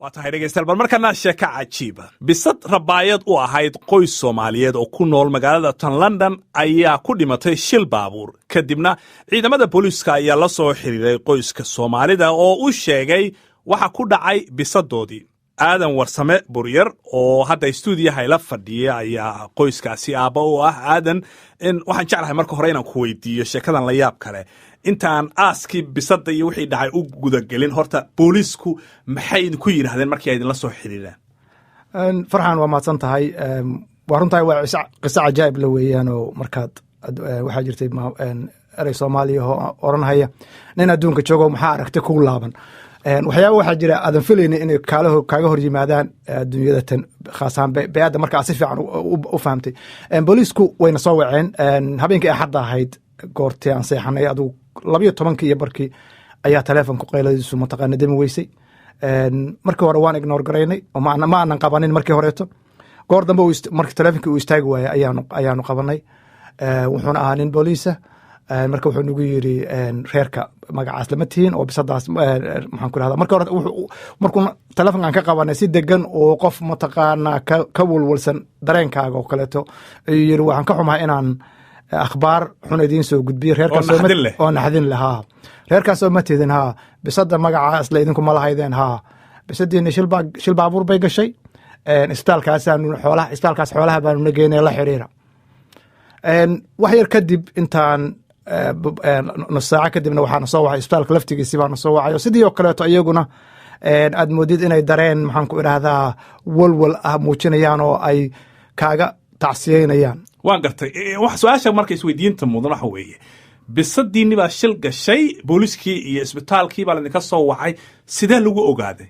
waa tahay dhegaystayaal bal markana sheeko cajiiba bisad rabaayad u ahayd qoys Soomaaliyeed oo ku nool magaalada tan London ayaa ku dhimatay shil baabuur kadibna ciidamada booliiska ayaa la soo xiriiray qoyska Soomaalida oo u sheegay waxa ku dhacay bisadoodii aadan warsame buryar oo hadda stuudiyaha ila fadhiya ayaa qoyskaasi aaba u ah aadan in waxaan jeclahay marka hore inaan ku weydiiyo sheekadan la yaab kale intaan aaskii bisada iyo wixii dhacay u gudagelin horta booliisku maxay ku yiraahdeen markii ay idin la soo xiriireen farxan waa maadsan tahay waa runtahay waa qiso cajaa'ib la weeyaan oo markaad waxaa jirtay erey Soomaaliya oo oranaya nin adduunka joogo maxaa aragtay ku laaban waxyaabo waxaa jira aadan filaynin inay kaaga hor yimaadaan adduunyada tan khaasan bay'ada markaa si fiican u fahamtay booliisku wayna soo waceen habeenkii axadda ahayd goortii aan seexanay adigu 12 iyo barkii ayaa telefonku qayladiisu mataqaana demi weysay markii hore waan ignore garaynay oo ma aanan qabanin markii horeeto goor dambe markii telefonkii uu istaagi waayay ayaanu qabanay wuxuuna ahaa nin booliisa marka wuxuu nagu yiri reerka magacaas lama tihiin oo bisadaas maxaan ku rahdaa marka hore markuu telefonkan ka qabanay si degan oo qof mataqaana ka walwalsan dareenkaaga oo kaleeto ayuu yiri waxaan ka xumahay inaan akhbaar xun idiin soo gudbiyo reerkaas oo naxdin lahaa reerkaas oo ma tidin haa bisada magacaas la idinku ma lahaydeen haa bisadiina shil baabuur bay gashay isbitaalkaas xoolaha baanu nageynay la xiriira wax yar kadib intaan nus saaca kadibna waxaana soo wacay isbitaalka laftigiisii baana soo wacayo sidii oo kaleeto iyaguna aad moodid inay dareen maxaan ku idhaahdaa walwal ah muujinayaan oo ay kaaga tacsiyeynayaan waan gartay wax su'aasha marka isweydiinta mudan waxa weeye bisadiinni baa shil gashay booliiskii iyo isbitaalkii baa idinka soo wacay sidee lagu ogaaday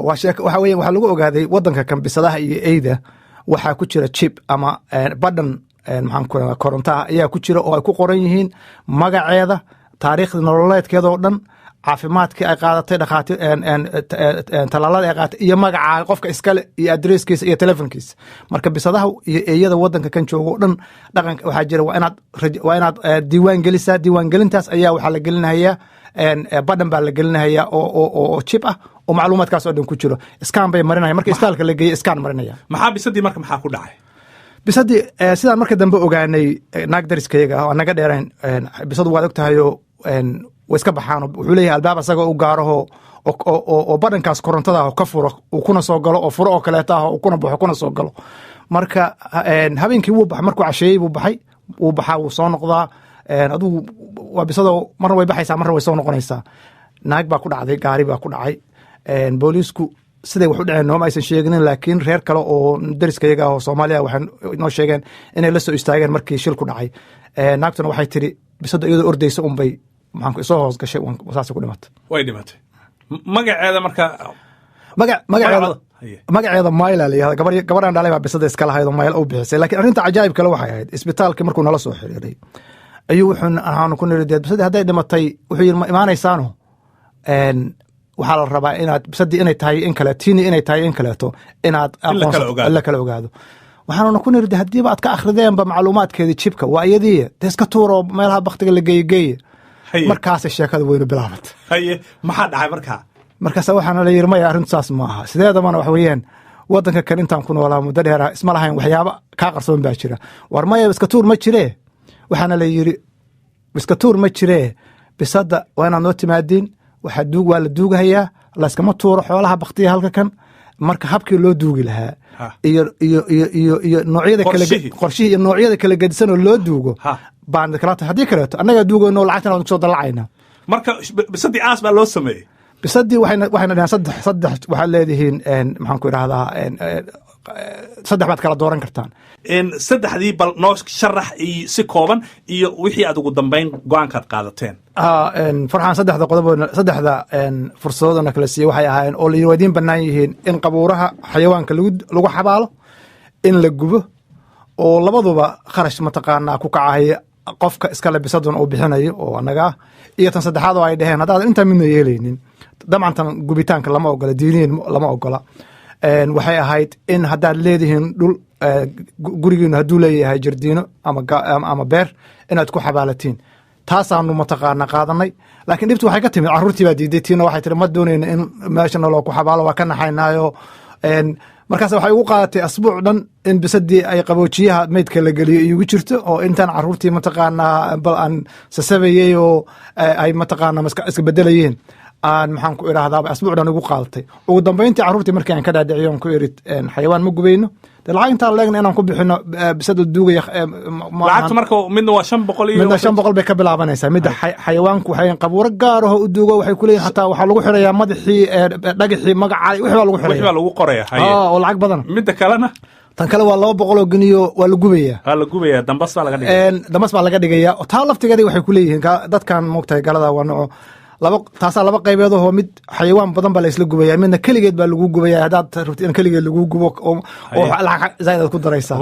waxa weeye waxaa lagu ogaaday waddanka kan bisadaha iyo eyda waxaa ku jira chip ama badhan maxaan ku radaa korontaha ayaa ku jira oo ay ku qoran yihiin magaceeda taariikhda nololeedkeeda oo dhan caafimaadkii ay qaadatay dhakhaatiir talaalada ay qaadatay iyo magaca qofka iskale iyo adresskiisa iyo telefonkiisa marka bisadaha iyo eeyada waddanka kan jooga oo dhan dhaqanka waxaa jira waa inaad diiwaan gelisaa diiwaangelintaas ayaa waxaa la gelinayaa badhan baa la gelinayaa oo chip ah oo macluumaadkaas oo dhan ku jiro iskaan bay marinaya marka isbitaalka la geeyey iskaan marinaya maxaa bisadii marka maxaa ku dhacay bisadii sidaan marka dambe ogaanay naag dariskayaga oo naga dheerayn bisadu waad og tahayoo way iska baxaan wuxuu leeyahay albaab asaga u gaaraho oo badhankaas korontada ah ka furo uu kuna soo galo oo furo oo kaleeta ah uu kuna baxo kuna soo galo marka habeenkii wuu baxay markuu casheeyey buu baxay wuu baxaa wuu soo noqdaa adigu waa bisado marna way baxaysaa marna way soo noqonaysaa naag baa ku dhacday gaari baa ku dhacay booliisku siday wax u dhaceen nooma aysan sheeginin laakiin reer kale oo dariskayaga oo Soomaaliya waxay noo sheegeen inay la soo istaageen markii shil ku dhacay naagtuna waxay tiri bisada iyadoo ordaysa unbay maxaan soo hoos gashay saas ku dhimatay way dhimatay magaceeda marka magaceeda Mayla la gabadhan dhalay baa bisada iska lahayd oo Mayla u bixisay laakiin arrinta cajaa'ib kale waxay ahayd isbitaalkii markuu nala soo xiriiray ayuu wuxuu ku niri bisada hadday dhimatay wuxuu yiri ma imaanaysaano waxaa la rabaa inaad bisadii inay tahay in kale tiini inay tahay in kaleeto inaad la kala ogaado waxaanuna ku nirdi haddiiba aad ka akhrideenba macluumaadkeedii jibka waa iyadii dee iska tuuro meelaha baktiga la geeye markaas sheekada weynu bilaabatay haye maxaa dhacay markaas waxaana la yiri maya arrintu saas ma aha sideedabana wax weeyaan waddanka kan intaan ku noolaa muddo dheera isma lahayn waxyaaba kaa qarsoon baa jira war maya iska tuur ma jiree waxaana la yiri iska tuur ma jiree bisada waa inaad noo timaadiin waa la duugahayaa layskama tuuro xoolaha baktiya halka kan marka habkii loo duugi lahaa iyo noocyada kale qorshihii iyo noocyada kala gedisan oo loo duugo baan kala tahay haddii kaleeto annaga duugayno lacagtan aan soo dalacayna marka bisadii aas baa loo sameeyey bisadii waxayna dhahaan saddex waxaad leedihiin maxaan ku idhahdaa saddex baad kala dooran kartaan saddexdii bal noo sharax si kooban iyo wixii aad ugu dambayn go-aankaad qaadateen farxaan saddexda fursadoodana kala siiyey waxay ahaayeen oo la idiin bannaan yihiin in qabuuraha xayawaanka lagu xabaalo in la gubo oo labaduba kharash mataqaanaa ku kacahaya qofka iskale bisaduna uu bixinayo oo anaga ah iyo tan saddexaad oo ay dhaheen haddaadan intaa midna yeelaynin dabcantan gubitaanka lama ogola diiniyin lama ogola waxay ahayd in haddaad leedihiin dhul gurigiinu hadduu leeyahay jardiino ama beer inaad ku xabaalatiin taasaanu mataqaana qaadanay laakiin dhibtu waxay ka timid carruurtii baa diiday tiina waxay tiri ma doonayna in meesha naloo ku xabaalo waa ka naxaynaayo markaas waxay ugu qaadatay asbuuc dhan in bisadii ay qaboojiyaha meydka la geliyo igu jirto oo intaan carruurtii mataqaanaa bal aan sasabayey oo ay mataqaana iska bedelayeen aan maxaan ku idhaahdaaba asbuuc dhan igu qaadatay ugu dambayntii carruurtii markii aan ka dhaadhiciyo on ku iri xayawaan ma gubayno de lacag intaan leegna inaan ku bixino bisada duugaya lacagtu marka midna waa 500 iyo midna 500 bay ka bilaabanaysaa midda xayawaanku waxay qabuuro gaar ah u duugo waxay ku leeyihiin hataa waxaa lagu xirayaa madaxii dhagaxii magacaa wixii baa lagu xirayaa wixii baa lagu qoraya oo lacag badan midda kalena tan kale waa 200 oo geniyo waa la gubayaa dambas baa laga dhigaya dambas baa laga dhigaya taa laftigeedii waxay ku leeyihiin dadkan moogtahay galada waa nooco taasaa laba qaybeed oo mid xayawaan badan baa la isla gubaya midna keligeed baa lagu gubaya haddaad rabtid in keligeed lagu gubo oo lacag zaaid aad ku daraysaa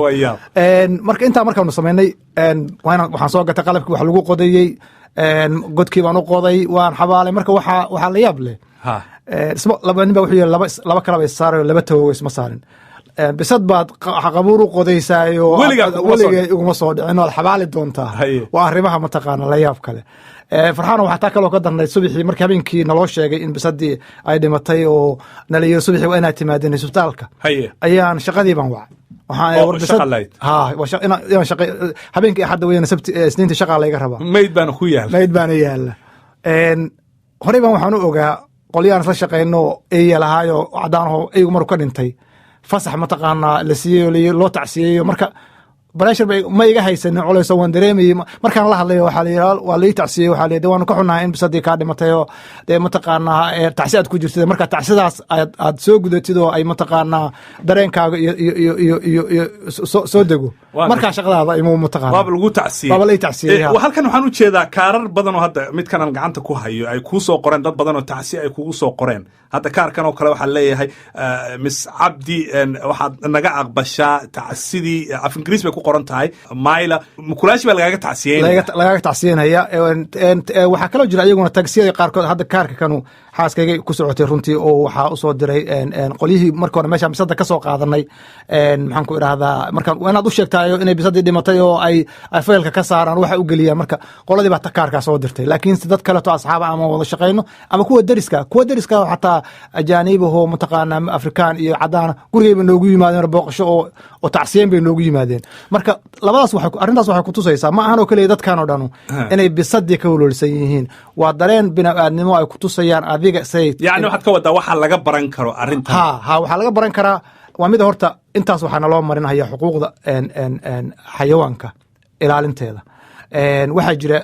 marka intaa markaanu samaynay waxaan soo gatay qalabkii wax lagu qodayey godkii baan u qoday waan xabaalay marka waxaa la yaab leh laba nin baa wuxuu yiri laba kalaba is saarayo laba tawogo isma saarin bisad baad qabuur u qodaysaayo weligee iguma soo dhicin oad xabaali doontaa waa arrimaha mataqaana la yaab kale farxaano waxaa taa kaloo ka darnay subaxii markii habeenkii naloo sheegay in bisadii ay dhimatay oo nala yiri subaxii waa inaad timaadeen isbitaalka ayaan shaqadii baan wacay habeenkii axadda weyna isniinta shaqaa layga rabaa mayd baana yaala horey baan waxaan u ogaa qolyaan isla shaqayno eya lahaayo cadaanaho eygu maruu ka dhintay fasax mataqaanaa la siiyey loo tacsiyeeyo marka barashar ma iga haysanin culays waan dareemayey markaan la hadlayo waa lai tacsiyey waxaa leeyahay waanu ka xunahay in bisadii kaa dhimatay oo dee mataqaanaa tacsi aad ku jirtid marka tacsidaas aad soo gudatid oo ay mataqaanaa dareenkaaga iyo soo dego markaa shaqadaada imuu mataqaana waaba lagu tacsiyey waaba lai tacsiyey halkan waxaan u jeedaa kaarar badan oo hadda midkanan gacanta ku hayo ay kuu soo qoreen dad badan oo tacsi ay kugu soo qoreen hadda kaarkan oo kale waxaa leeyahay miss cabdi waxaad naga aqbashaa tacsidii af ingiriis bay ku qoran tahay mayla mukulaashi baa lagaaga tacsiyenaya waxaa kaloo jira iyaguna tagsiyada qaarkood hadda kaarka kanu xaaskayga ku socotay runtii oo waxaa usoo diray qolyihii marka hore meeshaan bisada ka soo qaadanay maxaan ku idhaahdaa marka inaad u sheegtayo inay bisadii dhimatay oo ay faylka ka saaraan waxa u geliyaan marka qoladii baa kaarkaa soo dirtay laakiin dad kaleto asxaaba ama wada shaqayno ama kuwa deriska xataa ajaaniibahoo mataqaanaa afrikaan iyo cadaan gurigay bay noogu yimaadeen booqasho oo tacsiyen bay noogu yimaadeen marka arrintaas waxay kutusaysaa ma ahan oo keliya dadkan oo dhanu inay bisadii ka walwalsan yihiin waa dareen bini'aadnimo ay kutusayaan adiga yani waxaad ka wadaa waxaa laga baran karo arrintan waxaa laga baran karaa waa mida horta intaas waxaa naloo marinaya xuquuqda xayawaanka ilaalinteeda waxaa jira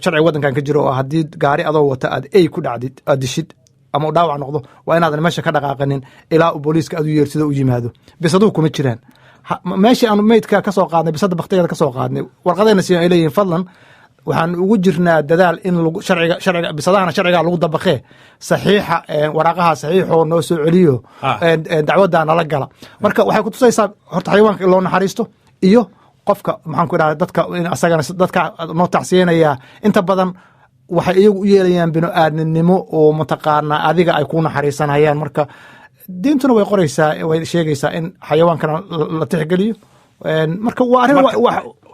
sharciga waddankan ka jira oo haddii gaari adoo wata aad ey ku dhacdid aad dishid ama u dhaawac noqdo waa inaadan meesha ka dhaqaaqanin ilaa booliiska aad u yeertida u yimaado bisaduhu kuma jiraan meeshii aanu meydka ka soo qaadnay bisada baktigeeda ka soo qaadnay warqadayna si ay leeyihin fadlan waxaan ugu jirnaa dadaal in sharciga bisadahana sharcigaa lagu dabaqee saxiixa waraaqaha saxiixoo noo soo celiyo dacwaddaa nala gala marka waxay kutusaysaa horta xayawaanka in loo naxariisto iyo qofka maxaan ku idhahda dadka asagana dadka noo tacsiyenayaa inta badan waxay iyagu u yeelayaan binu-aadninimo oo mataqaanaa adiga ay ku naxariisanayaan marka diintuna way qoraysaa way sheegaysaa in xayawaankana la tixgeliyo marka waa arrin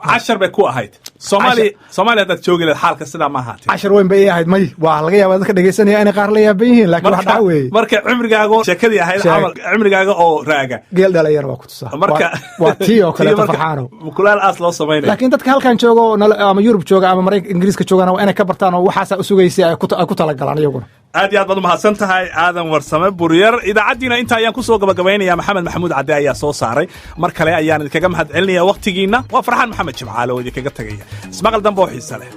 cashar bay ku ahayd soomaaliya haddaad joogi lahayd xaalka sidaa ma ahaatee cashar weyn bay ii ahayd may waa laga yaaba dadka dhegeysanaya inay qaar la yaaban yihiin laakiin wax dhaca weeye marka cimrigaaga sheekadii ahayd camal cimrigaaga oo raaga geel dhalinyar waa ku tusaa marka waa tii oo kaleeto farxaano mukulaal aas loo samaynaya laakiin dadka halkan jooga ama yurub jooga ama maraykanka ingiriiska joogana waa inay ka bartaan oo waxaasaa u sugaysay ay ku talagalaan iyaguna aad iyo aad baad umahadsan tahay aadan warsame buryar idaacaddiina inta ayaan ku soo gabagabaynaya maxamed maxamuud cadde ayaa soo saaray mar kale ayaan idinkaga mahad celinaya wakhtigiinna waa farxaan maxamed jimcaale oo idinkaga tegaya ismaqal dambe oo xiise leh